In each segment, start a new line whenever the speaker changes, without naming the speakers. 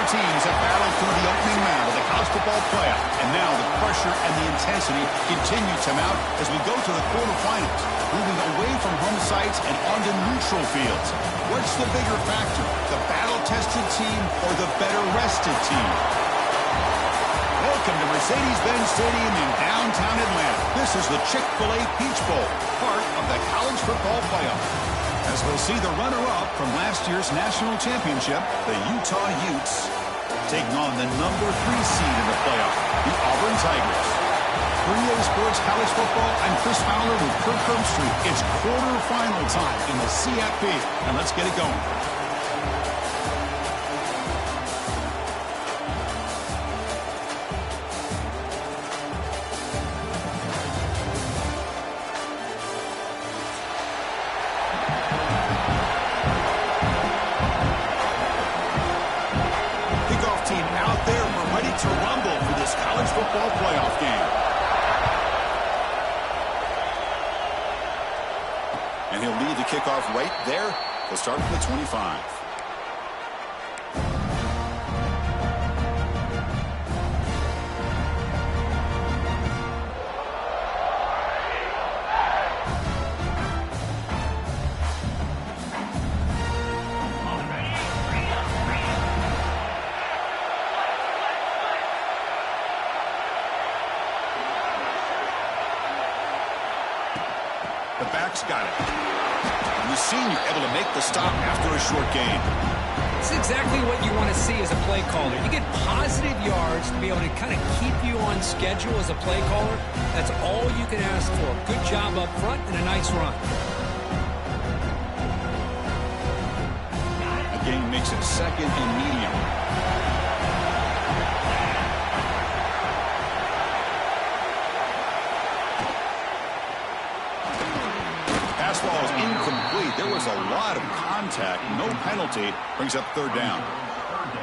teams have battled through the opening round of the college football playoff, and now the pressure and the intensity continue to mount as we go to the quarterfinals, moving away from home sites and onto neutral fields. What's the bigger factor, the battle-tested team or the better-rested team? Welcome to Mercedes-Benz Stadium in downtown Atlanta. This is the Chick-fil-A Peach Bowl, part of the college football playoff. As we'll see the runner-up from last year's national championship, the Utah Utes, taking on the number 3 seed in the playoff, the Auburn Tigers. For EA Sports College Football, I'm Chris Fowler with Kirk Herbstreit. It's quarterfinal time in the CFP, and let's get it going. To rumble for this college football playoff game. And he'll lead the kickoff right there. He'll start from the 25. The back's got it. And the senior able to make the stop after a short gain.
It's exactly what you want to see as a play caller. You get positive yards to be able to kind of keep you on schedule as a play caller. That's all you can ask for. Good job up front and a nice run.
The game makes it second and medium. Ball is incomplete. There was a lot of contact. No penalty. Brings up third down.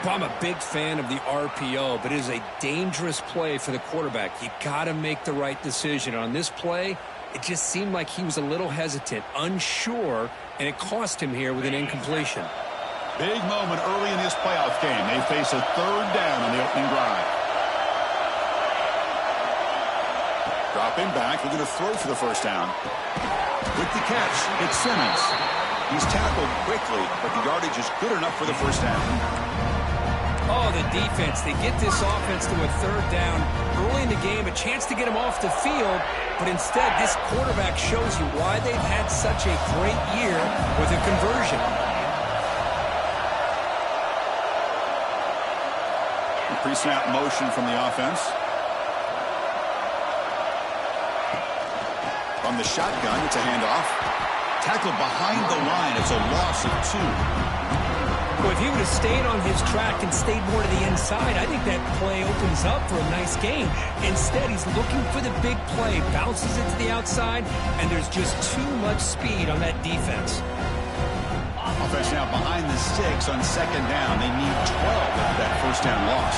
I'm a big fan of the RPO, but it is a dangerous play for the quarterback. You got to make the right decision. On this play, it just seemed like he was a little hesitant, unsure, and it cost him here with an incompletion.
Big moment early in this playoff game. They face a third down on the opening drive. Dropping back. They're going to throw for the first down. With the catch, it's Simmons. He's tackled quickly, but the yardage is good enough for the first down.
Oh, the defense. They get this offense to a third down early in the game, a chance to get him off the field, but instead this quarterback shows you why they've had such a great year with a conversion.
Pre-snap motion from the offense. From the shotgun, it's a handoff. Tackled behind the line. It's a loss of 2.
Well, if he would have stayed on his track and stayed more to the inside, I think that play opens up for a nice gain. Instead, he's looking for the big play, bounces it to the outside, and there's just too much speed on that defense.
Offense now behind the 6 on second down. They need 12 after that first down loss.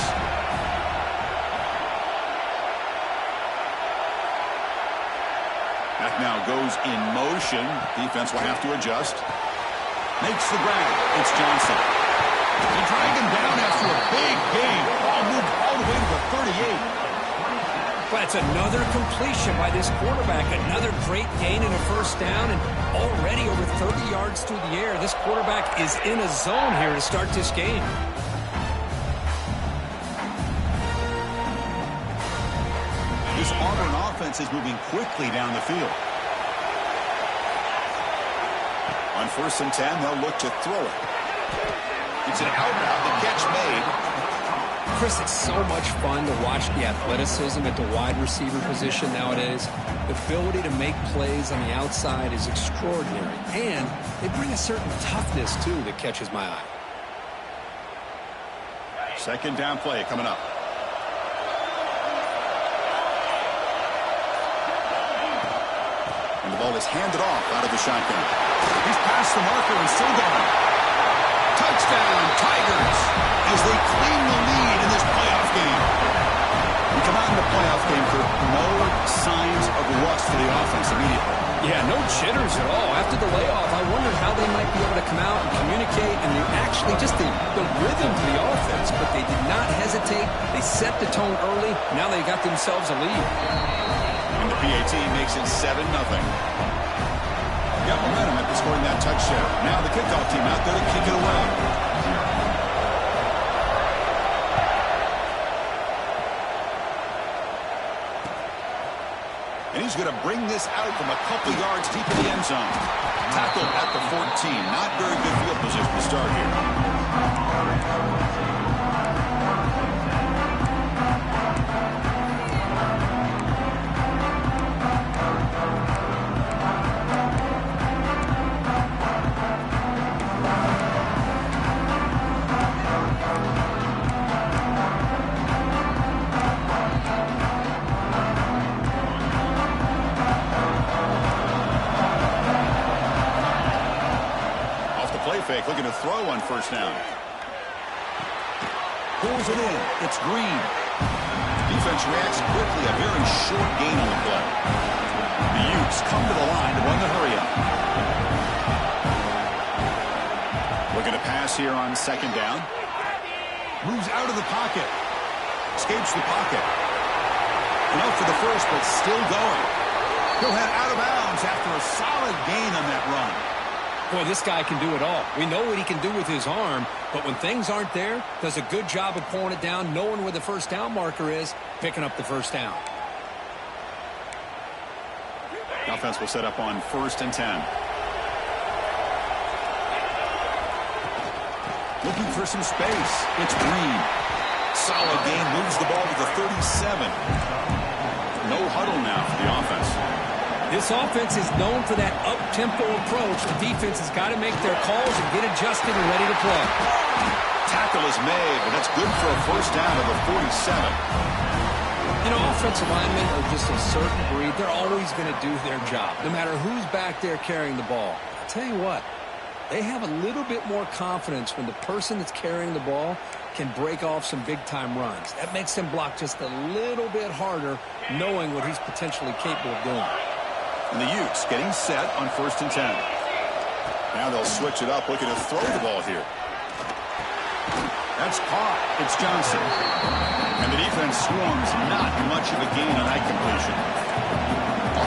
Back now goes in motion. Defense will have to adjust. Makes the grab. It's Johnson. They drag him down after a big gain. Ball moved all the way to the 38.
But it's another completion by this quarterback. Another great gain in a first down, and already over 30 yards through the air. This quarterback is in a zone here to start this game.
This Auburn offense is moving quickly down the field. On 1st and 10, they'll look to throw it. It's an out route. The catch made.
Chris, it's so much fun to watch the athleticism at the wide receiver position nowadays. The ability to make plays on the outside is extraordinary. And they bring a certain toughness, too, that catches my eye.
Second down play coming up. And the ball is handed off out of the shotgun. He's past the marker and still going. Touchdown, Tigers, as they claim the lead in this playoff game. We come out in the playoff game for no signs of rust for the offense immediately.
Yeah, no jitters at all. After the layoff, I wondered how they might be able to come out and communicate, and they're actually just the rhythm to the offense, but they did not hesitate. They set the tone early. Now they got themselves a lead.
And the PAT makes it 7-0. Got momentum after scoring that touchdown. Now the kickoff team out there to kick it away. And he's going to bring this out from a couple yards deep in the end zone. Tackled at the 14. Not very good field position to start here. Fake, looking to throw on first down. Pulls it in. It's Green. Defense reacts quickly. A very short gain on the play. The Utes come to the line to run the hurry up. Looking to pass here on second down. Moves out of the pocket. Escapes the pocket. Enough for the first, but still going. He'll head out of bounds after a solid gain on that run.
Boy, this guy can do it all. We know what he can do with his arm, but when things aren't there, does a good job of pulling it down, knowing where the first down marker is, picking up the first down.
The offense will set up on 1st and 10. Looking for some space. It's Green. Solid gain, moves the ball to the 37. No huddle now for the offense.
This offense is known for that up-tempo approach. The defense has got to make their calls and get adjusted and ready to play.
Tackle is made, but that's good for a first down of the 47.
You know, offensive linemen are just a certain breed. They're always going to do their job, no matter who's back there carrying the ball. I'll tell you what, they have a little bit more confidence when the person that's carrying the ball can break off some big-time runs. That makes them block just a little bit harder, knowing what he's potentially capable of doing.
And the Utes getting set on 1st and 10. Now they'll switch it up, looking to throw the ball here. That's caught. It's Johnson. And the defense swarms, not much of a gain on that completion.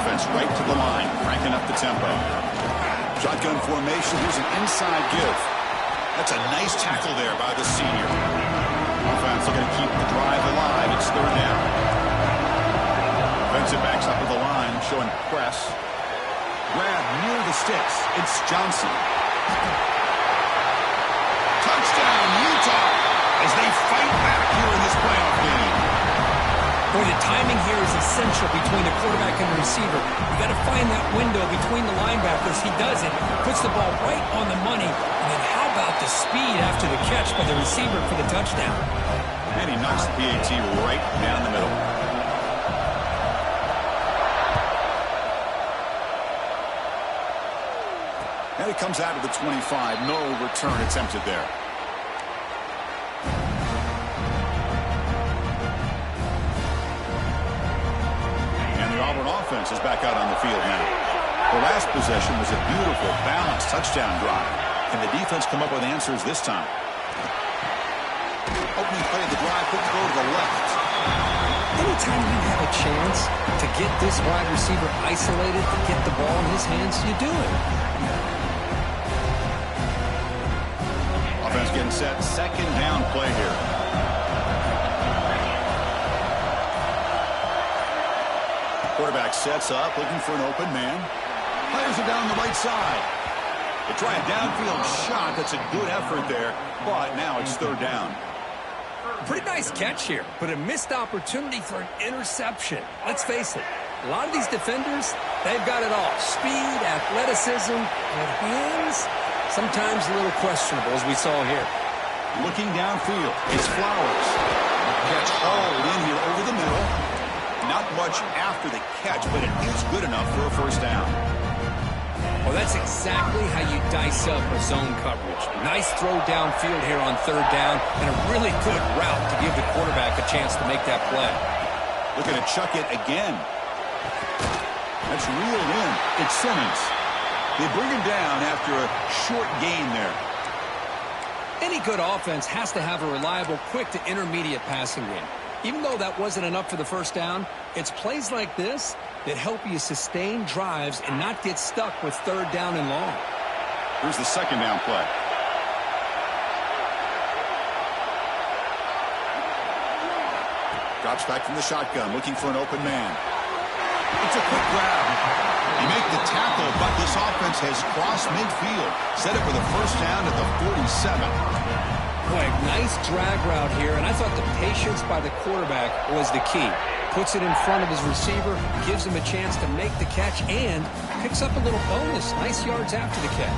Offense right to the line, cranking up the tempo. Shotgun formation, here's an inside give. That's a nice tackle there by the senior. Offense looking to keep the drive alive. It's 3rd down. Defensive backs up at the line, showing press. Grab near the sticks. It's Johnson. Touchdown, Utah, as they fight back here in this playoff game.
Boy, the timing here is essential between the quarterback and the receiver. You got to find that window between the linebackers. He does it, puts the ball right on the money, and then how about the speed after the catch by the receiver for the touchdown?
And he knocks the PAT right down the middle. And it comes out of the 25. No return attempted there. And the Auburn offense is back out on the field now. The last possession was a beautiful, balanced touchdown drive. Can the defense come up with answers this time? Opening play of the drive, quick throw to the left.
Anytime you have a chance to get this wide receiver isolated and get the ball in his hands, you do it.
Offense getting set. 2nd down play here. Quarterback sets up, looking for an open man. Fires it down the right side. They try a downfield shot. That's a good effort there, but now it's 3rd down.
Pretty nice catch here, but a missed opportunity for an interception. Let's face it, a lot of these defenders, they've got it all. Speed, athleticism, but hands, sometimes a little questionable, as we saw here.
Looking downfield, it's Flowers. Catch hauled in here over the middle. Not much after the catch, but it is good enough for a first down.
Well, that's exactly how you dice up a zone coverage. Nice throw downfield here on 3rd down, and a really good route to give the quarterback a chance to make that play.
Looking to chuck it again. That's reeled in. It's Simmons. They bring him down after a short gain there.
Any good offense has to have a reliable, quick to intermediate passing game. Even though that wasn't enough for the first down, it's plays like this that help you sustain drives and not get stuck with third down and long.
Here's the second down play. Drops back from the shotgun, looking for an open man. It's a quick grab. They make the tackle, but this offense has crossed midfield. Set it for the first down at the 47.
Boy, nice drag route here, and I thought the patience by the quarterback was the key. Puts it in front of his receiver, gives him a chance to make the catch, and picks up a little bonus. Nice yards after the catch.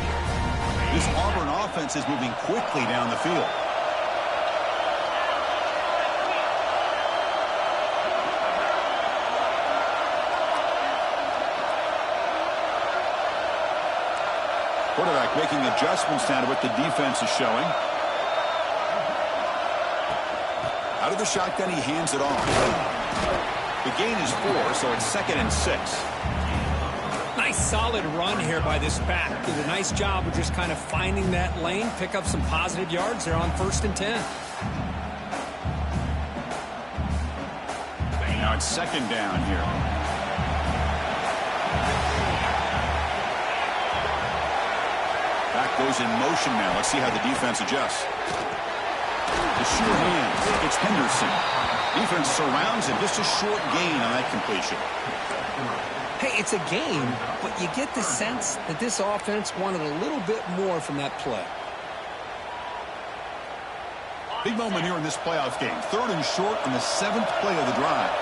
This Auburn offense is moving quickly down the field. Quarterback making adjustments now to what the defense is showing. Out of the shotgun, he hands it off. The gain is 4, so it's 2nd and 6.
Nice solid run here by this back. Did a nice job of just kind of finding that lane, pick up some positive yards there on 1st and 10.
Now it's 2nd down here. Back goes in motion now. Let's see how the defense adjusts. The sure hands. It's Henderson. Defense surrounds him. Just a short gain on that completion.
Hey, it's a gain, but you get the sense that this offense wanted a little bit more from that play.
Big moment here in this playoff game. 3rd and short on the 7th play of the drive.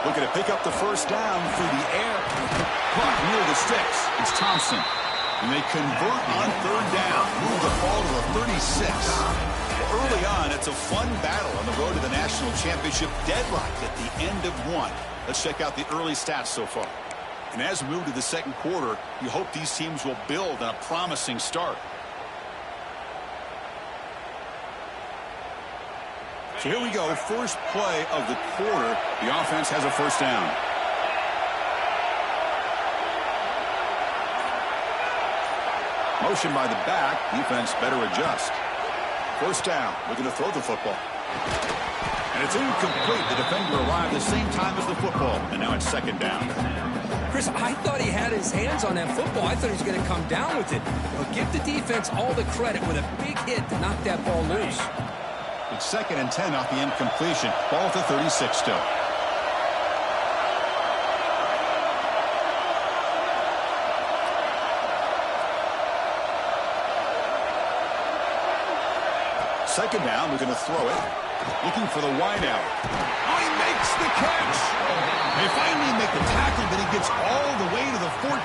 Looking to pick up the first down through the air. Clock near the sticks. It's Thompson. And they convert on 3rd down. Move the ball to the 36. Early on, it's a fun battle on the road to the national championship, deadlocked at the end of 1. Let's check out the early stats so far. And as we move to the 2nd quarter, you hope these teams will build on a promising start. So here we go, first play of the quarter. The offense has a first down. Motion by the back. Defense better adjust. First down. Looking to throw the football. And it's incomplete. The defender arrived the same time as the football. And now it's 2nd down.
Chris, I thought he had his hands on that football. I thought he was going to come down with it. But give the defense all the credit with a big hit to knock that ball loose.
It's 2nd and 10 off the incompletion. Ball to 36 still. Second down, we're going to throw it. Looking for the wide out. Oh, he makes the catch. They finally make the tackle, but he gets all the way to the 14.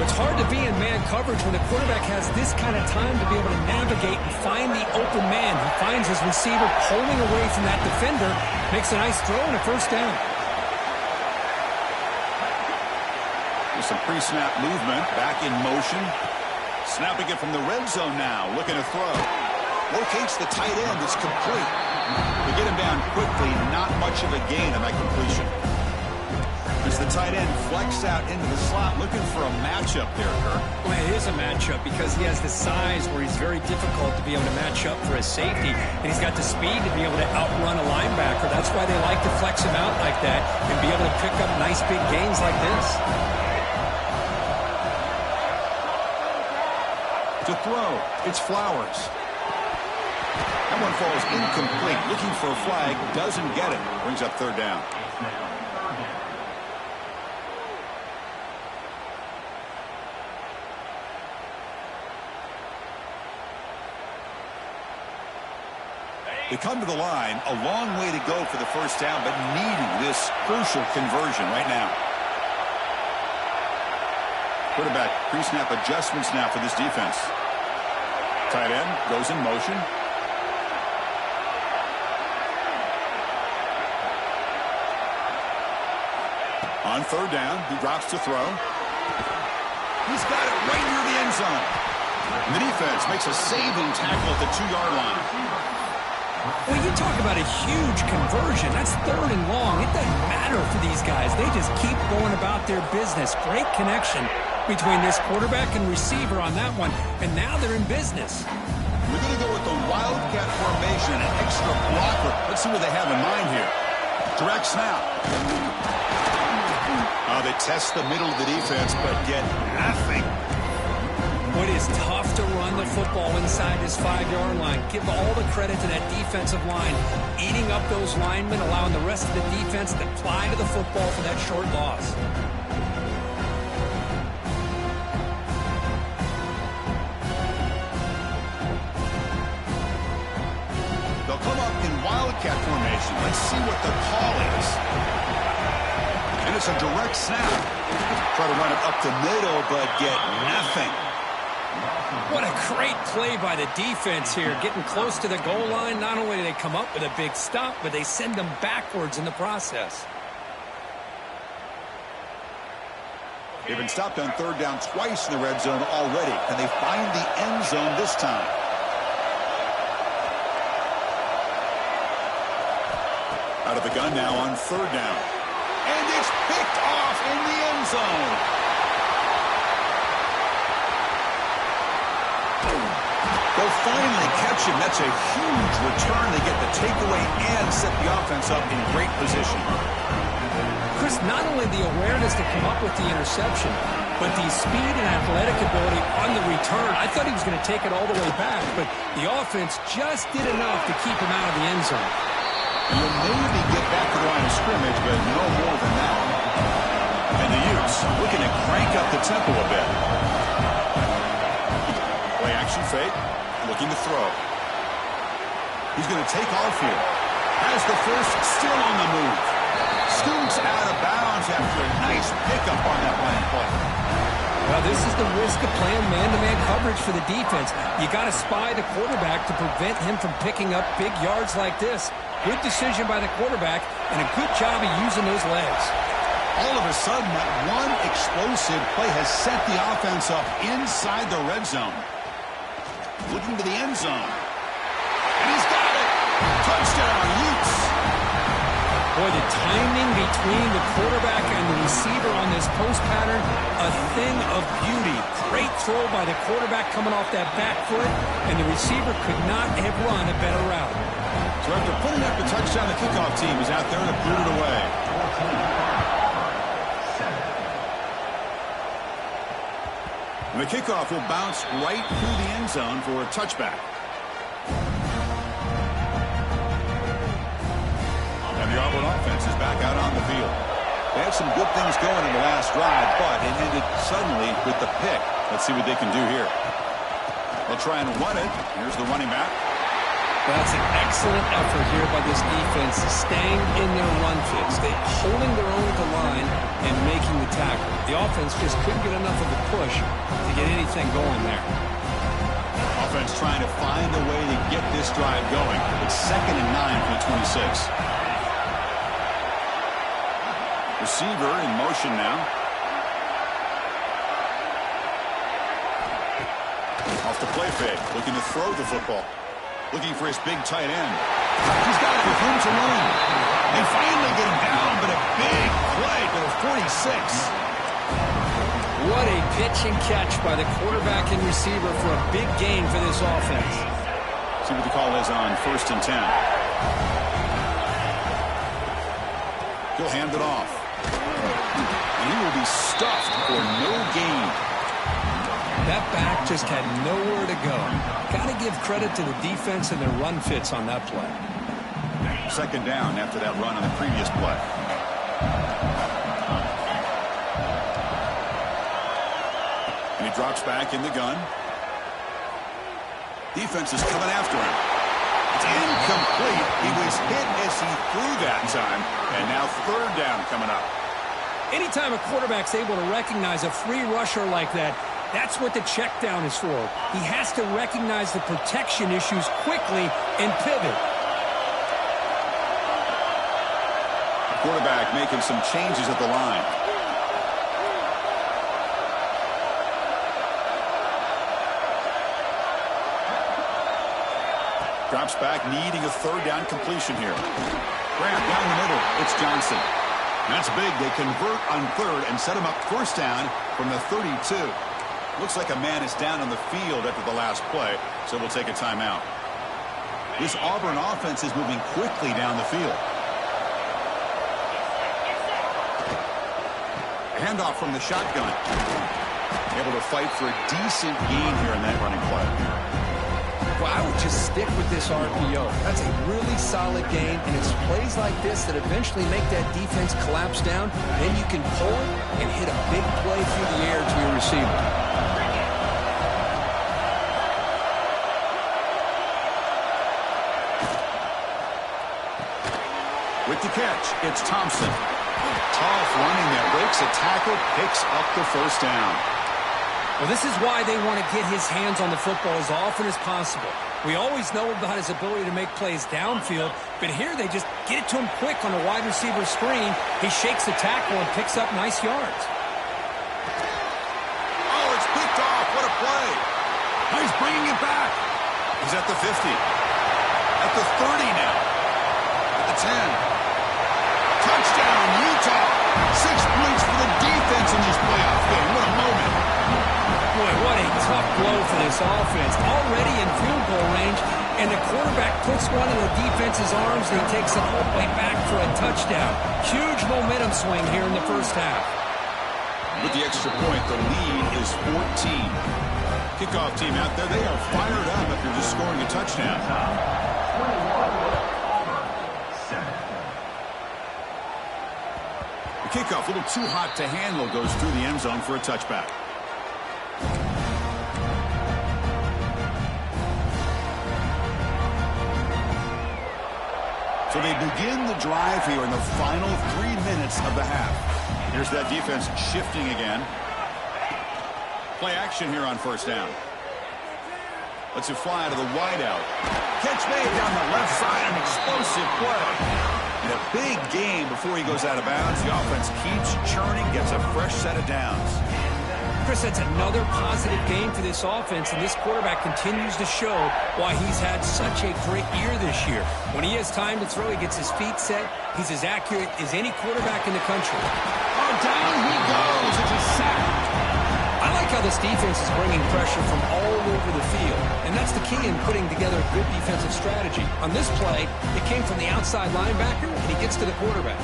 It's hard to be in man coverage when the quarterback has this kind of time to be able to navigate and find the open man. He finds his receiver pulling away from that defender, makes a nice throw and a first down.
With some pre-snap movement, back in motion. Snapping it from the red zone now, looking to throw. Locates the tight end, it's complete. They get him down quickly, not much of a gain on that completion. As the tight end flexed out into the slot, looking for a matchup there, Kirk.
Well, it is a matchup because he has the size where he's very difficult to be able to match up for a safety, and he's got the speed to be able to outrun a linebacker. That's why they like to flex him out like that and be able to pick up nice big gains like this.
To throw, it's Flowers. That one falls incomplete. Looking for a flag, doesn't get it. Brings up 3rd down. They come to the line, a long way to go for the first down, but needing this crucial conversion right now. Quarterback pre-snap adjustments now for this defense. Tight end goes in motion. On 3rd down, he drops to throw. He's got it right near the end zone. And the defense makes a saving tackle at the 2-yard line.
Well, you talk about a huge conversion. That's 3rd and long. It doesn't matter for these guys. They just keep going about their business. Great connection between this quarterback and receiver on that one, and now they're in business.
We're going to go with the Wildcat formation, an extra blocker. Let's see what they have in mind here. Direct snap. They test the middle of the defense, but get nothing.
It is tough to run the football inside this 5-yard line. Give all the credit to that defensive line, eating up those linemen, allowing the rest of the defense to fly to the football for that short loss.
They'll come up in Wildcat formation. Let's see what the call is. And it's a direct snap. Try to run it up the middle, but get nothing.
What a great play by the defense here. Getting close to the goal line, not only do they come up with a big stop, but they send them backwards in the process.
They've been stopped on 3rd down twice in the red zone already. Can they find the end zone this time? Out of the gun now on 3rd down. And it's picked off in the end zone. They'll finally catch him. That's a huge return. They get the takeaway and set the offense up in great position.
Chris, not only the awareness to come up with the interception, but the speed and athletic ability on the return. I thought he was going to take it all the way back, but the offense just did enough to keep him out of the end zone.
You'll maybe get back to the line of scrimmage, but no more than that. And the Utes looking to crank up the tempo a bit. Play action fake. Looking to throw. He's going to take off here. Has the first, still on the move. Scoots out of bounds after a nice pickup on that line play.
Well, this is the risk of playing man-to-man coverage for the defense. You got to spy the quarterback to prevent him from picking up big yards like this. Good decision by the quarterback and a good job of using those legs.
All of a sudden, that one explosive play has set the offense up inside the red zone. Looking to the end zone. And he's got it. Touchdown, Utes.
Boy, the timing between the quarterback and the receiver on this post pattern, a thing of beauty. Great throw by the quarterback coming off that back foot, and the receiver could not have run a better route.
So after putting up the touchdown, the kickoff team is out there to boot it away. And the kickoff will bounce right through the end zone for a touchback. And the Auburn offense is back out on the field. They had some good things going in the last drive, but it ended suddenly with the pick. Let's see what they can do here. They'll try and run it. Here's the running back.
That's an excellent effort here by this defense, staying in their run fits. They holding their own at the line and making the tackle. The offense just couldn't get enough of a push to get anything going there.
Offense trying to find a way to get this drive going. It's 2nd and 9 for the 26. Receiver in motion now. Off the play fake, looking to throw the football. Looking for his big tight end. He's got it with room to run. They finally get him down, but a big play to the 46.
What a pitch and catch by the quarterback and receiver for a big gain for this offense.
See what the call is on 1st and 10. He'll hand it off. And he will be stuffed for no gain.
That back just had nowhere to go. Got to give credit to the defense and their run fits on that play.
2nd down after that run on the previous play. And he drops back in the gun. Defense is coming after him. It's incomplete. He was hit as he threw that time. And now 3rd down coming up.
Anytime a quarterback's able to recognize a free rusher like that, that's what the check down is for. He has to recognize the protection issues quickly and pivot.
Quarterback making some changes at the line. Drops back, needing a third down completion here. Grab down the middle. It's Johnson. That's big. They convert on third and set him up first down from the 32. Looks like a man is down on the field after the last play, so we'll take a timeout. This Auburn offense is moving quickly down the field. Handoff from the shotgun. Able to fight for a decent gain here in that running play.
Well, I would just stick with this RPO. That's a really solid game, and it's plays like this that eventually make that defense collapse down. Then you can pull it and hit a big play through the air to your receiver.
With the catch, it's Thompson. Tough running there. Breaks a tackle, picks up the first down.
Well, this is why they want to get his hands on the football as often as possible. We always know about his ability to make plays downfield, but here they just get it to him quick on a wide receiver screen. He shakes the tackle and picks up nice yards.
Oh, it's picked off. What a play. Oh, he's bringing it back. He's at the 50. At the 30 now. At the 10. Touchdown, Utah. 6 points for the defense in this playoff game. What a moment.
Boy, what a tough blow for this offense. Already in field goal range, and the quarterback puts one in the defense's arms, and he takes it all the way back for a touchdown. Huge momentum swing here in the first half.
With the extra point, the lead is 14. Kickoff team out there, they are fired up after just scoring a touchdown. The kickoff, a little too hot to handle, goes through the end zone for a touchback. So they begin the drive here in the final 3 minutes of the half. Here's that defense shifting again. Play action here on first down. Lets it fly to the wideout. Catch made down the left side, an explosive play. And a big game before he goes out of bounds. The offense keeps churning, gets a fresh set of downs.
Chris, that's another positive game for this offense, and this quarterback continues to show why he's had such a great year this year. When he has time to throw, he gets his feet set. He's as accurate as any quarterback in the country.
Oh, down he goes. It's a sack.
I like how this defense is bringing pressure from all over the field, and that's the key in putting together a good defensive strategy. On this play, it came from the outside linebacker, and he gets to the quarterback.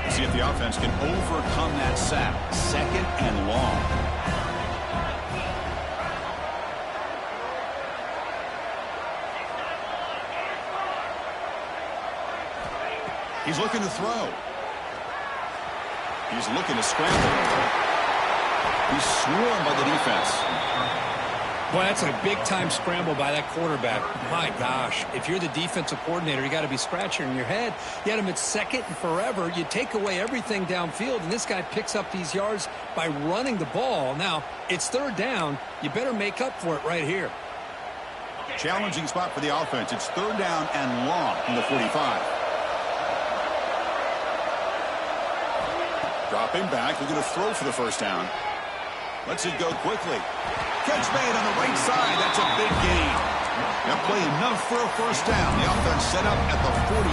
See if the offense can overcome that sack. Second and long. He's looking to throw. He's looking to scramble. He's swarmed by the defense.
Boy, that's a big-time scramble by that quarterback. My gosh, if you're the defensive coordinator, you got to be scratching your head. You had him at second and forever. You take away everything downfield, and this guy picks up these yards by running the ball. Now, it's third down. You better make up for it right here.
Challenging spot for the offense. It's third down and long from the 45. Dropping back, looking to throw for the first down. Lets it go quickly. Catch made on the right side. That's a big gain. That play enough for a first down. The offense set up at the 43.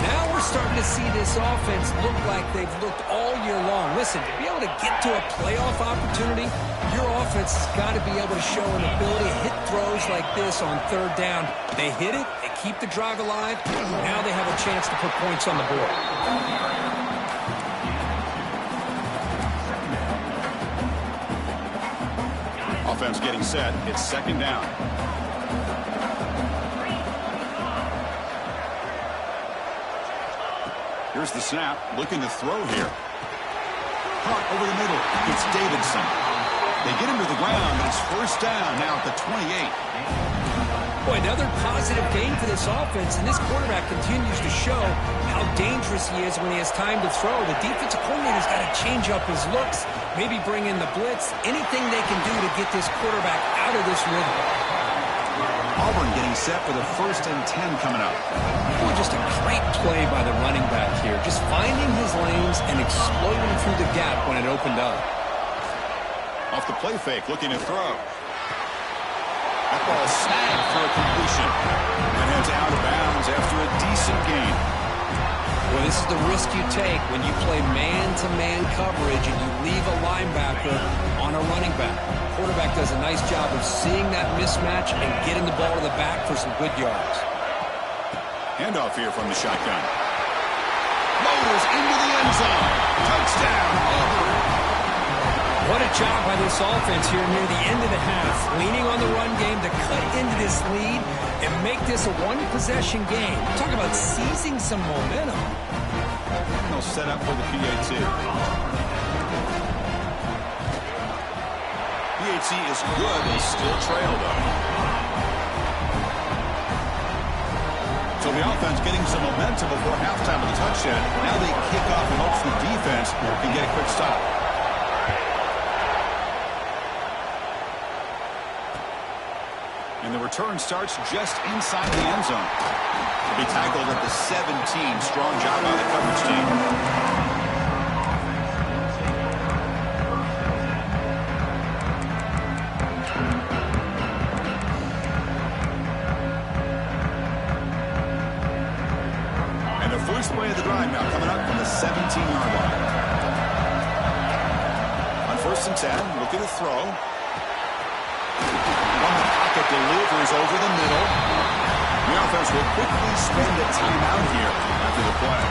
Now we're starting to see this offense look like they've looked all year long. Listen, to be able to get to a playoff opportunity, your offense has got to be able to show an ability to hit throws like this on third down. They hit it. They keep the drive alive. Now they have a chance to put points on the board.
Offense getting set. It's second down. Here's the snap. Looking to throw here. Caught over the middle. It's Davidson. They get him to the ground, but it's first down now at the 28.
Boy, another positive game for this offense, and this quarterback continues to show how dangerous he is when he has time to throw. The defensive coordinator's got to change up his looks, maybe bring in the blitz, anything they can do to get this quarterback out of this rhythm.
Auburn getting set for the first and 10 coming up.
Boy, just a great play by the running back here, just finding his lanes and exploding through the gap when it opened up.
Off the play fake, looking to throw. That ball snagged for a completion. And heads out of bounds after a decent gain.
Well, this is the risk you take when you play man-to-man coverage and you leave a linebacker on a running back. Quarterback does a nice job of seeing that mismatch and getting the ball to the back for some good yards.
Handoff here from the shotgun. Motors into the end zone. Touchdown, Auburn.
What a job by this offense here near the end of the half, leaning on the run game to cut into this lead and make this a one-possession game. Talk about seizing some momentum.
They'll set up for the PAT. PAT is good and still trailed up. So the offense getting some momentum before halftime with a touchdown. Now they kick off and hopes the defense can get a quick stop. And the return starts just inside the end zone. He'll be tackled at the 17. Strong job by the coverage team. And the first play of the drive now coming up from the 17-yard line. On 1st and 10, looking to throw. Pocket delivers over the middle. The offense will quickly spend a timeout here after the play.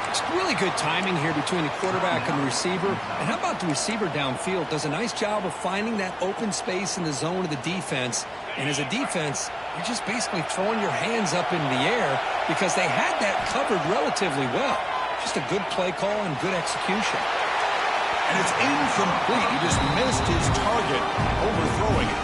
It's really good timing here between the quarterback and the receiver. And how about the receiver downfield? Does a nice job of finding that open space in the zone of the defense. And as a defense, you're just basically throwing your hands up in the air because they had that covered relatively well. Just a good play call and good execution.
And it's incomplete. He just missed his target, overthrowing it.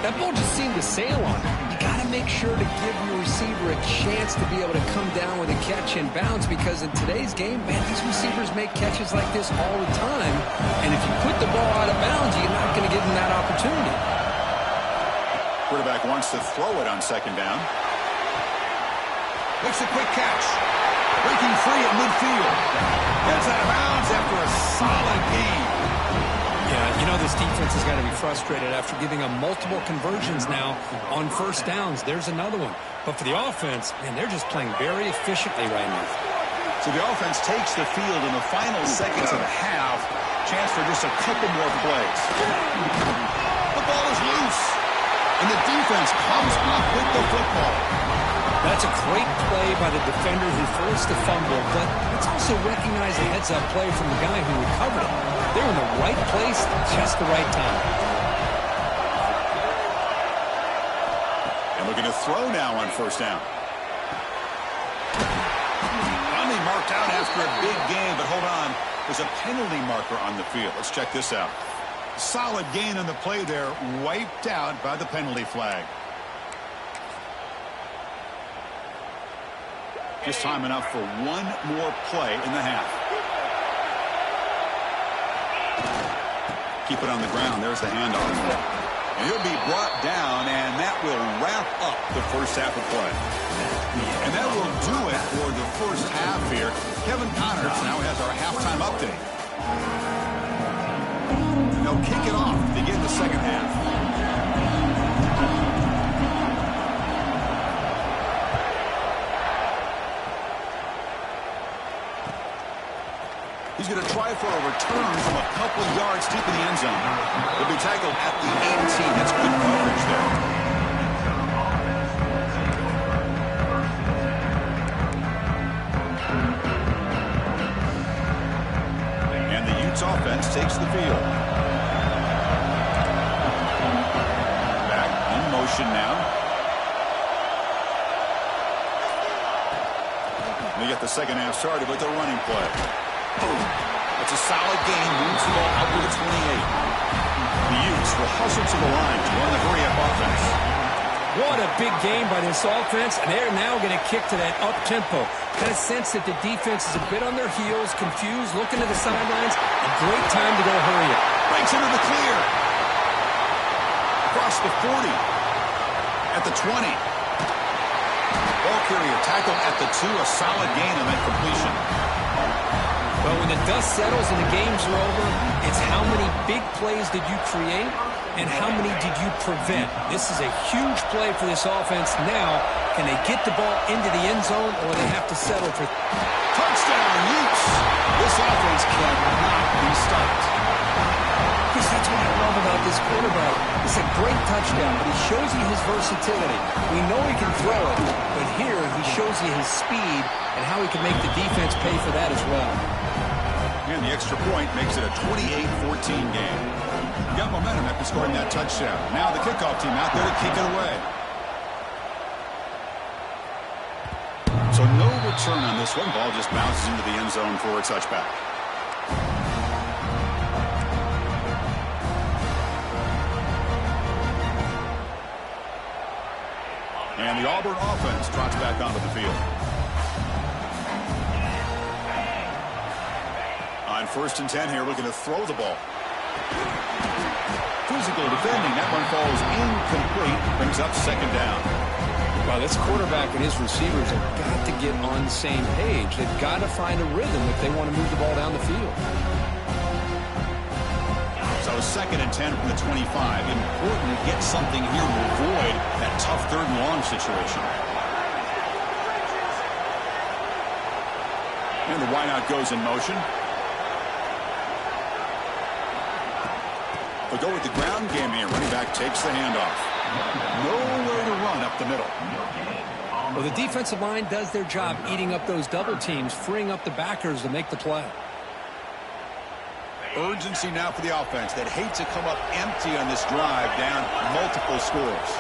That ball just seemed to sail on him. You got to make sure to give your receiver a chance to be able to come down with a catch and bounce because in today's game, man, these receivers make catches like this all the time. And if you put the ball out of bounds, you're not going to give them that opportunity.
Quarterback wants to throw it on 2nd down. Makes a quick catch. Breaking free at midfield. Gets out of bounds after a solid game.
Yeah, you know this defense has got to be frustrated after giving them multiple conversions now on 1st downs. There's another one. But for the offense, man, they're just playing very efficiently right now.
So the offense takes the field in the final seconds of the half. Chance for just a couple more plays. The ball is loose. And the defense comes up with the football.
That's a great play by the defender who forced the fumble, but let's also recognize the heads-up play from the guy who recovered it. They're in the right place at just the right time.
And looking to throw now on 1st down. Finally marked out after a big game, but hold on. There's a penalty marker on the field. Let's check this out. Solid gain on the play there, wiped out by the penalty flag. Just time enough for one more play in the half. Keep it on the ground. There's the handoff. And he'll be brought down, and that will wrap up the first half of play. And that will do it for the first half here. Kevin Connors now has our halftime update. They'll kick it off to begin the second half. He's going to try for a return from a couple yards deep in the end zone. He'll be tackled at the 18. That's good coverage there. And the Utes offense takes the field. Back in motion now. They get the second half started with a running play. It's a solid game. Moves the ball out to the 28. The Utes will hustle to the line to run the hurry-up offense.
What a big game by this offense, and they're now going to kick to that up-tempo. Kind of sense that the defense is a bit on their heels, confused, looking to the sidelines. A great time to go hurry up.
Breaks into the clear. Across the 40. At the 20. Ball carrier tackled at the 2. A solid gain on that completion.
Well, when the dust settles and the games are over, it's how many big plays did you create and how many did you prevent? This is a huge play for this offense. Now, can they get the ball into the end zone, or they have to settle for...
Touchdown, Utes! This offense cannot be stopped.
Chris, that's what I love about this quarterback. It's a great touchdown, but he shows you his versatility. We know he can throw it, but here he shows you his speed and how he can make the defense pay for that as well.
And the extra point makes it a 28-14 game. Got momentum after scoring that touchdown. Now the kickoff team out there to kick it away. So no return on this one. Ball just bounces into the end zone for a touchback. And the Auburn offense trots back onto the field. On 1st and 10 here, looking to throw the ball. Physical defending. That one falls incomplete. Brings up 2nd down.
Well, this quarterback and his receivers have got to get on the same page. They've got to find a rhythm if they want to move the ball down the field.
So 2nd and 10 from the 25. Important to get something here to avoid that tough 3rd and long situation. And the wideout goes in motion. They'll go with the ground game here. Running back takes the handoff. Nowhere to run up the middle.
Well, the defensive line does their job eating up those double teams, freeing up the backers to make the play.
Urgency now for the offense that hates to come up empty on this drive, down multiple scores.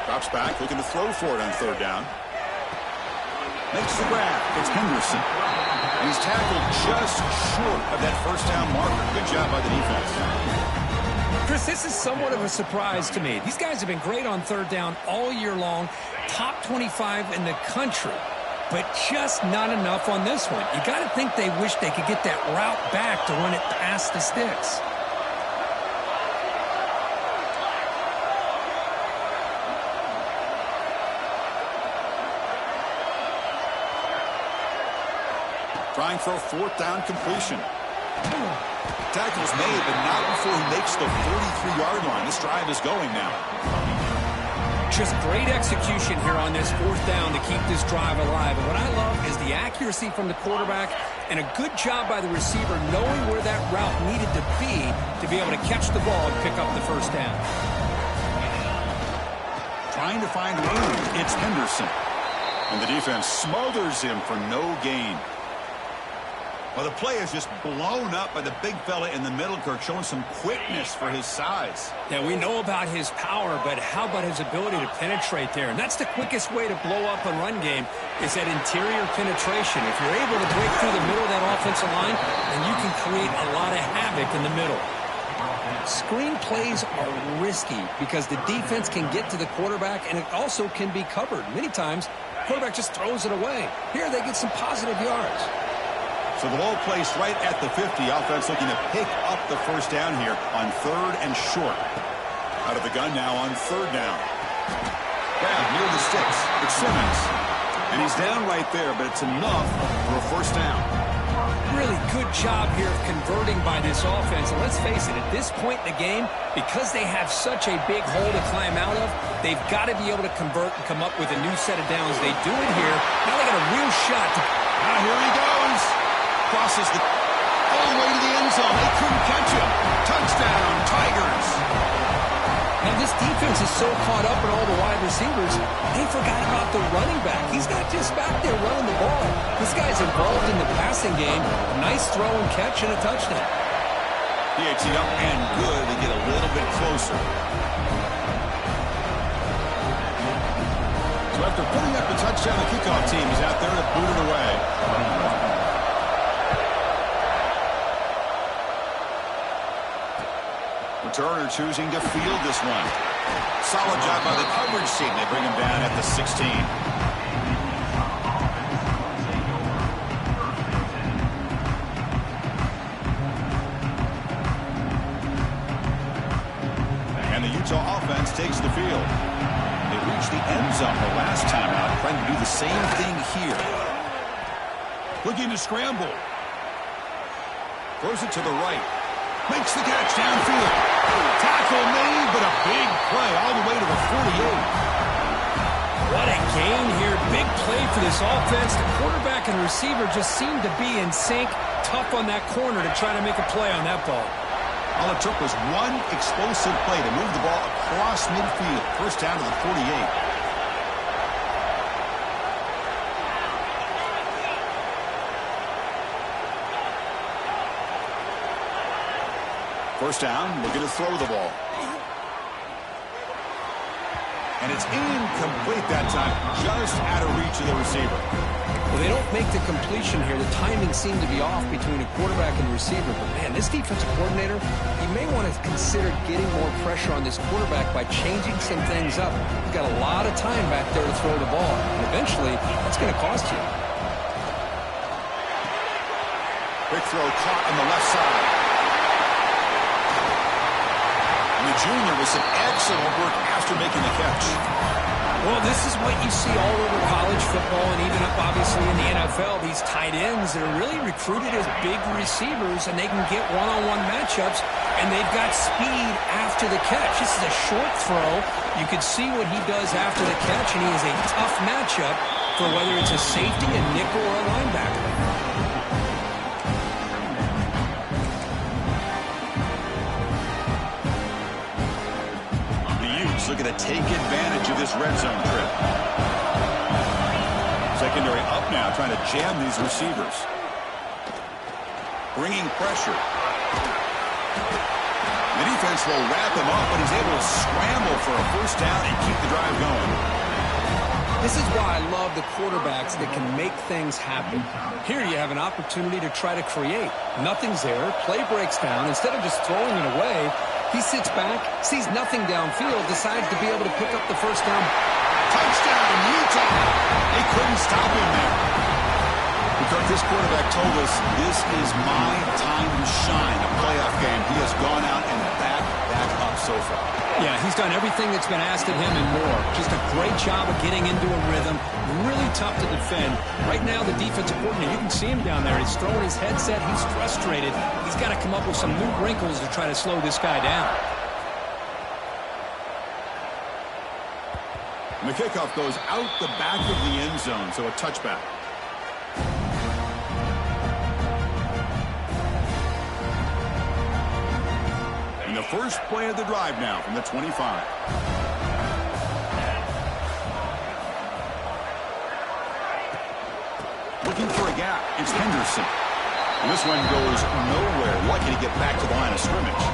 Drops back, looking to throw for it on 3rd down. Makes the grab. It's Henderson. And he's tackled just short of that 1st down marker. Good job by the defense.
Chris, this is somewhat of a surprise to me. These guys have been great on 3rd down all year long. Top 25 in the country. But just not enough on this one. You got to think they wish they could get that route back to run it past the sticks.
Trying for a 4th down completion. Tackle's made, but not before he makes the 43-yard line. This drive is going now.
Just great execution here on this 4th down to keep this drive alive. And what I love is the accuracy from the quarterback and a good job by the receiver knowing where that route needed to be able to catch the ball and pick up the 1st down.
Trying to find room. It's Henderson. And the defense smothers him for no gain. Well, the play is just blown up by the big fella in the middle, Kirk, showing some quickness for his size.
Yeah, we know about his power, but how about his ability to penetrate there? And that's the quickest way to blow up a run game is that interior penetration. If you're able to break through the middle of that offensive line, then you can create a lot of havoc in the middle. Screen plays are risky because the defense can get to the quarterback, and it also can be covered. Many times, the quarterback just throws it away. Here, they get some positive yards.
So the ball placed right at the 50. Offense looking to pick up the 1st down here on 3rd and short. Out of the gun now on 3rd down. Grab near the sticks. It's Simmons. And he's down right there, but it's enough for a 1st down.
Really good job here of converting by this offense. And let's face it, at this point in the game, because they have such a big hole to climb out of, they've got to be able to convert and come up with a new set of downs. They do it here. Now they got a real shot.
Now here he goes. Crosses all the way to the end zone. They couldn't catch him. Touchdown, Tigers.
Now this defense is so caught up in all the wide receivers, they forgot about the running back. He's not just back there running the ball. This guy's involved in the passing game. A nice throw and catch and a touchdown.
PAT up and good to get a little bit closer. So after putting up the touchdown, the kickoff team is out there to boot it away. Returner choosing to field this one. Solid job by the coverage team. They bring him down at the 16. And the Utah offense takes the field. They reached the end zone the last time out, trying to do the same thing here. Looking to scramble. Throws it to the right. Makes the catch downfield. Tackle made, but a big play all the way to the 48.
What a gain here. Big play for this offense. The quarterback and receiver just seemed to be in sync. Tough on that corner to try to make a play on that ball.
All it took was one explosive play to move the ball across midfield. First down to the 48. First down, looking to throw the ball. And it's incomplete that time, just out of reach of the receiver.
Well, they don't make the completion here. The timing seemed to be off between a quarterback and receiver. But, man, this defensive coordinator, he may want to consider getting more pressure on this quarterback by changing some things up. He's got a lot of time back there to throw the ball. And eventually, that's going to cost you.
Quick throw caught on the left side. And the junior with some excellent work after making the catch.
Well, this is what you see all over college football and even up, obviously, in the NFL. These tight ends that are really recruited as big receivers, and they can get one-on-one matchups, and they've got speed after the catch. This is a short throw. You could see what he does after the catch, and he is a tough matchup for whether it's a safety, a nickel, or a linebacker.
Looking to take advantage of this red zone trip. Secondary up now, trying to jam these receivers. Bringing pressure. The defense will wrap him up, but he's able to scramble for a first down and keep the drive going.
This is why I love the quarterbacks that can make things happen. Here you have an opportunity to try to create. Nothing's there. Play breaks down. Instead of just throwing it away, he sits back, sees nothing downfield, decides to be able to pick up the first down.
Touchdown, Utah! They couldn't stop him there. Because this quarterback told us, this is my time to shine, a playoff game. He has gone out and back up so far.
Yeah, he's done everything that's been asked of him and more. Just a great job of getting into a rhythm. Really tough to defend. Right now, the defensive coordinator, you can see him down there. He's throwing his headset. He's frustrated. He's got to come up with some new wrinkles to try to slow this guy down.
And the kickoff goes out the back of the end zone, so a touchback. And the first play of the drive now from the 25. Looking for a gap. It's Henderson. And this one goes nowhere. Lucky to get back to the line of scrimmage.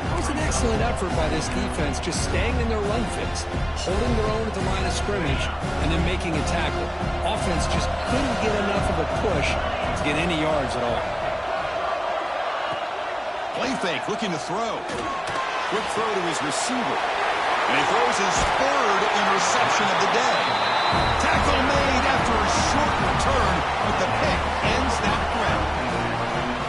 It was an excellent effort by this defense, just staying in their run fits, holding their own at the line of scrimmage, and then making a tackle. Offense just couldn't get enough of a push to get any yards at all.
Play fake, looking to throw. Quick throw to his receiver. And he throws his third interception of the day. Tackle made after a short return, but the pick ends that threat.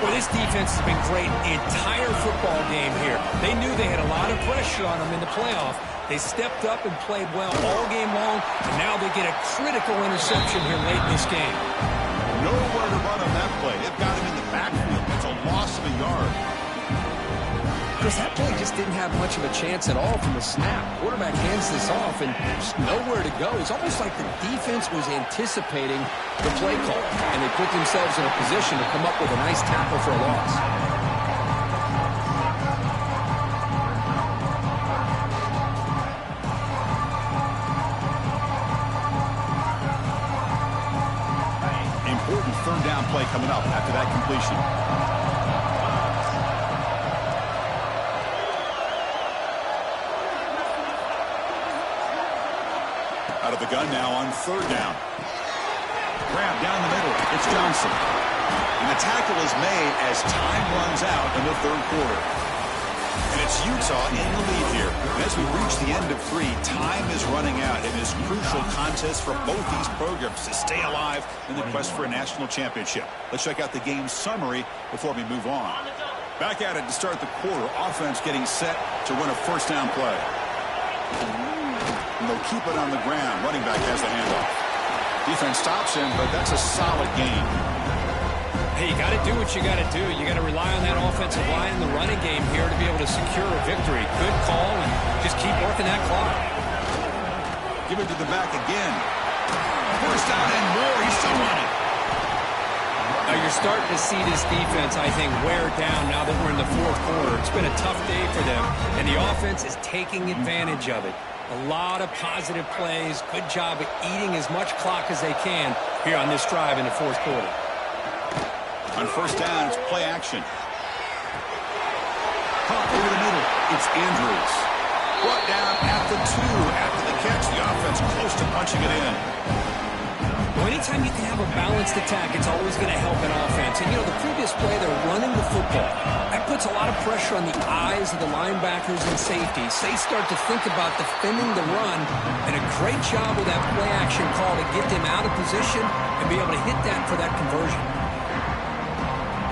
Well, this defense has been great the entire football game here. They knew they had a lot of pressure on them in the playoff. They stepped up and played well all game long, and now they get a critical interception here late in this game.
Nowhere to run on that play. They've got him in the backfield. It's a loss of a yard.
Chris, that play just didn't have much of a chance at all from the snap. Quarterback hands this off and just nowhere to go. It's almost like the defense was anticipating the play call, and they put themselves in a position to come up with a nice tackle for a loss.
Important third down play coming up after that completion. Out of the gun now on third down. Grab down the middle. It's Johnson. And the tackle is made as time runs out in the third quarter. And it's Utah in the lead here. And as we reach the end of three, time is running out in this crucial contest for both these programs to stay alive in the quest for a national championship. Let's check out the game summary before we move on. Back at it to start the quarter. Offense getting set to run a first down play. And they'll keep it on the ground. Running back has the handoff. Defense stops him, but that's a solid gain.
Hey, you got to do what you got to do. You got to rely on that offensive line in the running game here to be able to secure a victory. Good call, and just keep working that clock.
Give it to the back again. First down and more. He's still running.
Now you're starting to see this defense, I think, wear down now that we're in the fourth quarter. It's been a tough day for them, and the offense is taking advantage of it. A lot of positive plays. Good job of eating as much clock as they can here on this drive in the fourth quarter.
On first down, it's play action. Caught over the middle. It's Andrews. Brought down at the 2. After the catch, the offense close to punching it in.
Well, anytime you can have a balanced attack, it's always going to help an offense. And, you know, the previous play, they're running the football. That puts a lot of pressure on the eyes of the linebackers and safeties. They start to think about defending the run, and a great job with that play-action call to get them out of position and be able to hit that for that conversion.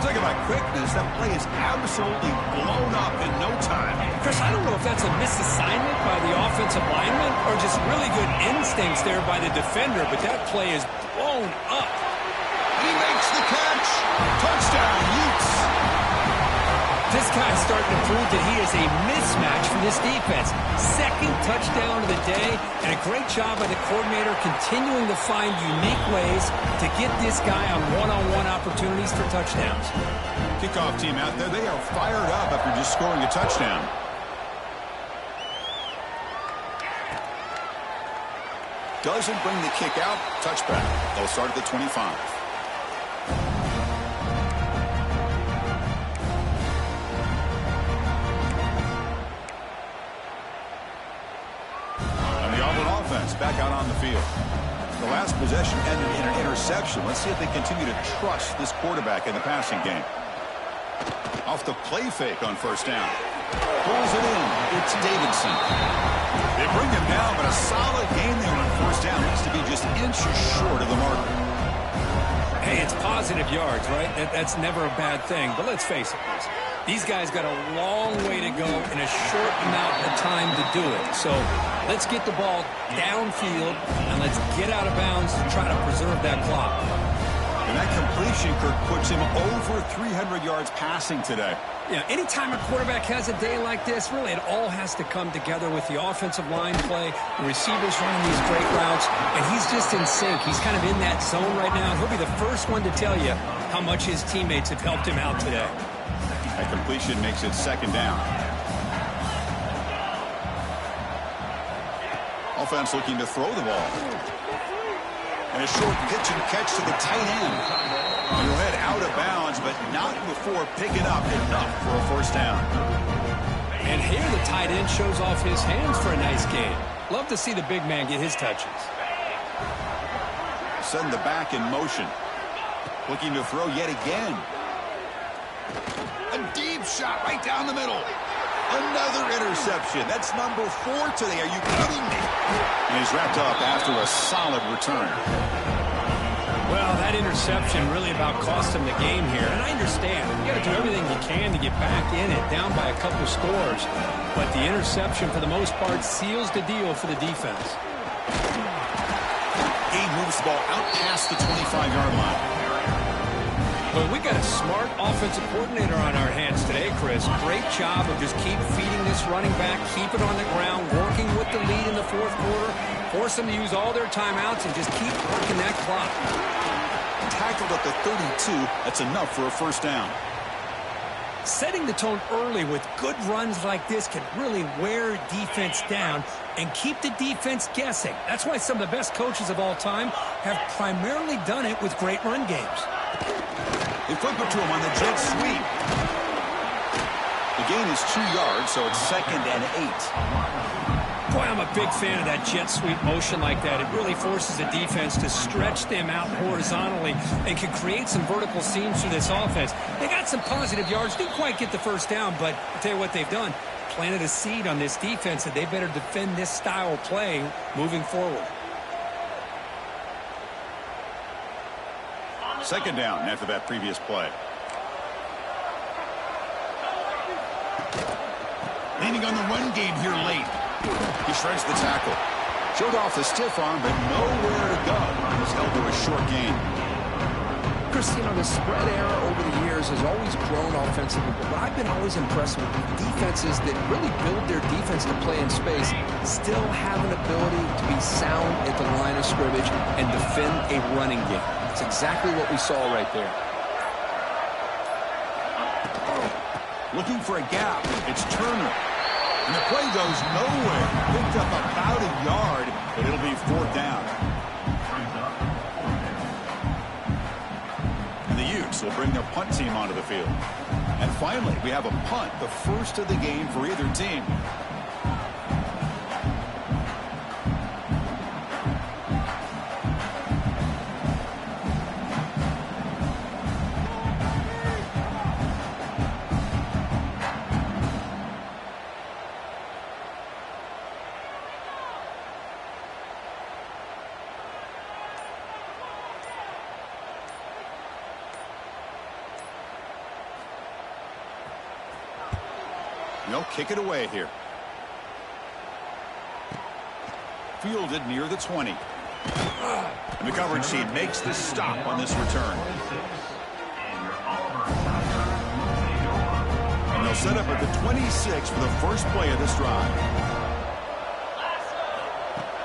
Talk about quickness. That play is absolutely blown up in no time.
Chris, I don't know if that's a misassignment by the offensive lineman or just really good instincts there by the defender, but that play is blown up.
He makes the catch. Touchdown, Utes.
This guy's starting to prove that he is a mismatch for this defense. Second touchdown of the day, and a great job by the coordinator continuing to find unique ways to get this guy on one-on-one opportunities for touchdowns.
Kickoff team out there, they are fired up after just scoring a touchdown. Doesn't bring the kick out. Touchback. They'll start at the 25. Back out on the field. The last possession ended in an interception. Let's see if they continue to trust this quarterback in the passing game. Off the play fake on first down. Pulls it in. It's Davidson. They bring him down, but a solid game there on first down. Needs to be just inches short of the marker.
Hey, it's positive yards, right? That's never a bad thing. But let's face it, these guys got a long way to go in a short amount of time to do it. So let's get the ball downfield, and let's get out of bounds to try to preserve that clock.
And that completion, Kirk, puts him over 300 yards passing today.
Yeah, anytime a quarterback has a day like this, really it all has to come together with the offensive line play, the receivers running these great routes, and he's just in sync. He's kind of in that zone right now. He'll be the first one to tell you how much his teammates have helped him out today.
That completion makes it second down. Offense looking to throw the ball. And a short pitch and catch to the tight end. He'll head out of bounds, but not before picking up enough for a first down.
And here the tight end shows off his hands for a nice gain. Love to see the big man get his touches.
Send the back in motion. Looking to throw yet again. A deep shot right down the middle. Another interception. That's number 4 today. Are you kidding me? And he's wrapped up after a solid return.
Well, that interception really about cost him the game here. And I understand. You got to do everything you can to get back in it, down by a couple scores. But the interception, for the most part, seals the deal for the defense.
He moves the ball out past the 25-yard line.
Well, we got a smart offensive coordinator on our hands today, Chris. Great job of just keep feeding this running back, keep it on the ground, working with the lead in the fourth quarter, force them to use all their timeouts, and just keep working that clock.
Tackled at the 32. That's enough for a first down.
Setting the tone early with good runs like this can really wear defense down and keep the defense guessing. That's why some of the best coaches of all time have primarily done it with great run games.
They flip it to him on the jet sweep. The gain is 2 yards, so it's 2nd and 8.
Boy, I'm a big fan of that jet sweep motion like that. It really forces the defense to stretch them out horizontally and can create some vertical seams through this offense. They got some positive yards. Didn't quite get the first down, but I'll tell you what they've done. Planted a seed on this defense that they better defend this style of play moving forward.
Second down after that previous play. Leaning on the run game here late. He shreds the tackle. Showed off the stiff arm, but nowhere to go. He's held to a short gain.
interesting, the spread era over the years has always grown offensively, but I've been always impressed with defenses that really build their defense to play in space, still have an ability to be sound at the line of scrimmage and defend a running game. That's exactly what we saw right there.
Looking for a gap. It's Turner. And the play goes nowhere. Picked up about a yard, but it'll be 4th down. And the Utes will bring their punt team onto the field. And finally, we have a punt, the first of the game for either team. They'll kick it away here. Fielded near the 20. And the coverage team makes the stop on this return. And they'll set up at the 26 for the first play of this drive.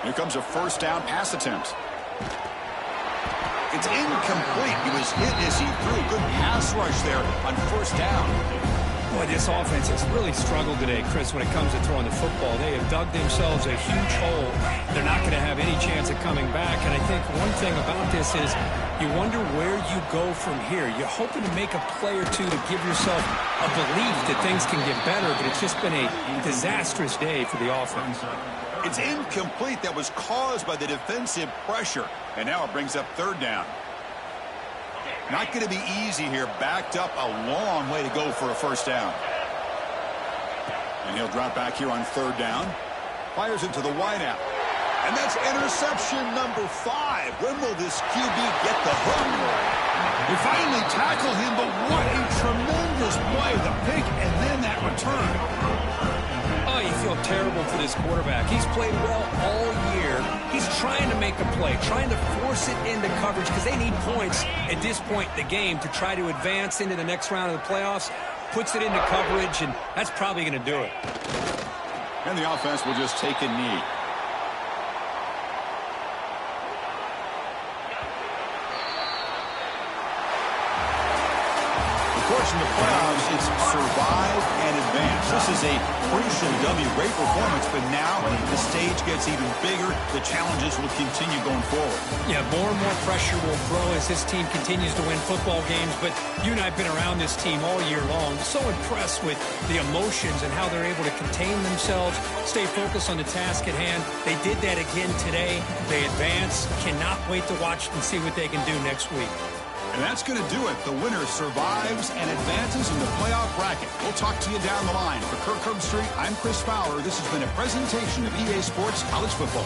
Here comes a first down pass attempt. It's incomplete. He was hit as he threw. Good pass rush there on first down.
Boy, this offense has really struggled today, Chris, when it comes to throwing the football. They have dug themselves a huge hole. They're not going to have any chance of coming back. And I think one thing about this is you wonder where you go from here. You're hoping to make a play or two to give yourself a belief that things can get better, but it's just been a disastrous day for the offense.
It's incomplete. That was caused by the defensive pressure. And now it brings up 3rd down. Not going to be easy here. Backed up a long way to go for a first down. And he'll drop back here on 3rd down. Fires it to the wideout. And that's interception number 5. When will this QB get the hook? They finally tackle him, but what a tremendous play. The pick and then that return.
Oh, you feel terrible for this quarterback. He's played well all year. He's trying to make a play, trying to force it into coverage because they need points at this point in the game to try to advance into the next round of the playoffs. Puts it into coverage, and that's probably going to do it.
And the offense will just take a knee. Of course, in the playoffs, it's survive and advance. This is a crucial W. Great performance, but now the stage gets even bigger. The challenges will continue going forward.
Yeah, more and more pressure will grow as this team continues to win football games, but you and I have been around this team all year long. So impressed with the emotions and how they're able to contain themselves, stay focused on the task at hand. They did that again today. They advance. Cannot wait to watch and see what they can do next week.
And that's going to do it. The winner survives and advances in the playoff bracket. We'll talk to you down the line. For Kirk Herbstreit, I'm Chris Fowler. This has been a presentation of EA Sports College Football.